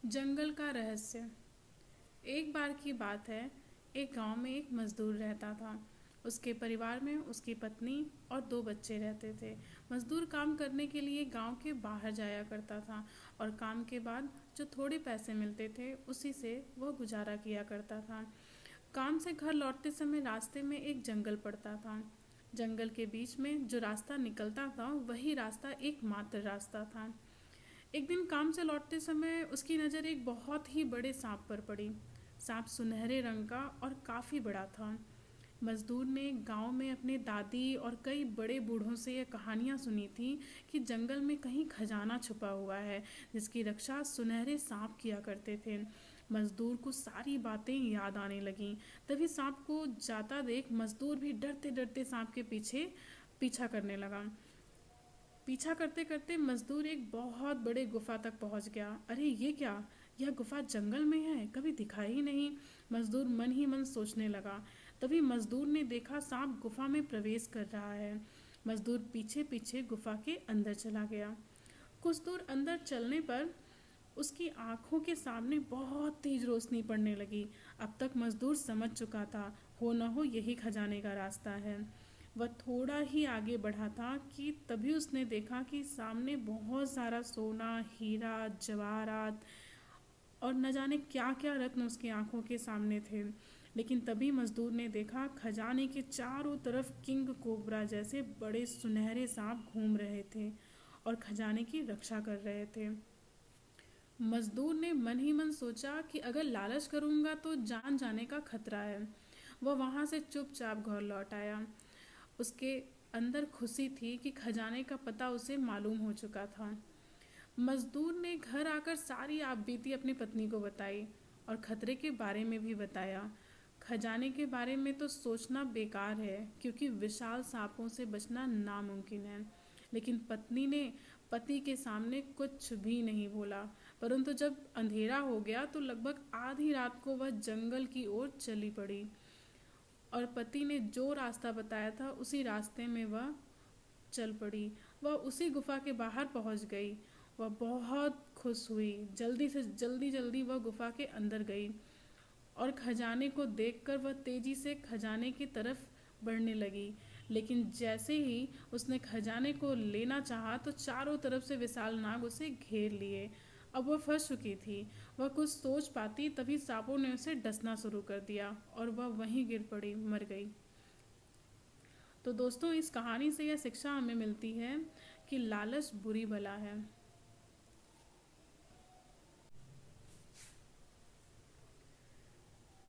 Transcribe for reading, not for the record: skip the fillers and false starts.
जंगल का रहस्य। एक बार की बात है। एक गांव में एक मजदूर रहता था। उसके परिवार में उसकी पत्नी और दो बच्चे रहते थे। मजदूर काम करने के लिए गांव के बाहर जाया करता था और काम के बाद जो थोड़े पैसे मिलते थे उसी से वह गुजारा किया करता था। काम से घर लौटते समय रास्ते में एक जंगल पड़ता था। जंगल के बीच में जो रास्ता निकलता था वही रास्ता एकमात्र रास्ता था। एक दिन काम से लौटते समय उसकी नज़र एक बहुत ही बड़े सांप पर पड़ी। सांप सुनहरे रंग का और काफ़ी बड़ा था। मजदूर ने गांव में अपने दादी और कई बड़े बूढ़ों से ये कहानियां सुनी थी कि जंगल में कहीं खजाना छुपा हुआ है जिसकी रक्षा सुनहरे सांप किया करते थे। मजदूर को सारी बातें याद आने लगीं। तभी सांप को जाता देख मजदूर भी डरते डरते सांप के पीछे पीछा करने लगा। पीछा करते करते मजदूर एक बहुत बड़े गुफा तक पहुंच गया। अरे ये क्या, यह गुफा जंगल में है, कभी दिखाई ही नहीं। मजदूर मन ही मन सोचने लगा। तभी मजदूर ने देखा सांप गुफा में प्रवेश कर रहा है। मजदूर पीछे पीछे गुफा के अंदर चला गया। कुछ दूर अंदर चलने पर उसकी आंखों के सामने बहुत तेज रोशनी पड़ने लगी। अब तक मजदूर समझ चुका था, हो न हो यही खजाने का रास्ता है। वह थोड़ा ही आगे बढ़ा था कि तभी उसने देखा कि सामने बहुत सारा सोना, हीरा, जवाहरात और न जाने क्या क्या रत्न उसकी आंखों के सामने थे। लेकिन तभी मजदूर ने देखा खजाने के चारों तरफ किंग कोबरा जैसे बड़े सुनहरे सांप घूम रहे थे और खजाने की रक्षा कर रहे थे। मजदूर ने मन ही मन सोचा कि अगर लालच करूंगा तो जान जाने का खतरा है। वह वहां से चुपचाप घर लौट आया। उसके अंदर खुशी थी कि खजाने का पता उसे मालूम हो चुका था। मजदूर ने घर आकर सारी आपबीती अपनी पत्नी को बताई और खतरे के बारे में भी बताया। खजाने के बारे में तो सोचना बेकार है क्योंकि विशाल सांपों से बचना नामुमकिन है। लेकिन पत्नी ने पति के सामने कुछ भी नहीं बोला। परंतु जब अंधेरा हो गया तो लगभग आधी रात को वह जंगल की ओर चली पड़ी और पति ने जो रास्ता बताया था उसी रास्ते में वह चल पड़ी। वह उसी गुफा के बाहर पहुंच गई। वह बहुत खुश हुई। जल्दी से जल्दी जल्दी वह गुफा के अंदर गई और खजाने को देखकर वह तेजी से खजाने की तरफ बढ़ने लगी। लेकिन जैसे ही उसने खजाने को लेना चाहा तो चारों तरफ से विशाल नाग उसे घेर लिए। अब वह फंस चुकी थी। वह कुछ सोच पाती तभी सांपों ने उसे डसना शुरू कर दिया और वह वहीं गिर पड़ी, मर गई। तो दोस्तों, इस कहानी से यह शिक्षा हमें मिलती है कि लालच बुरी बला है।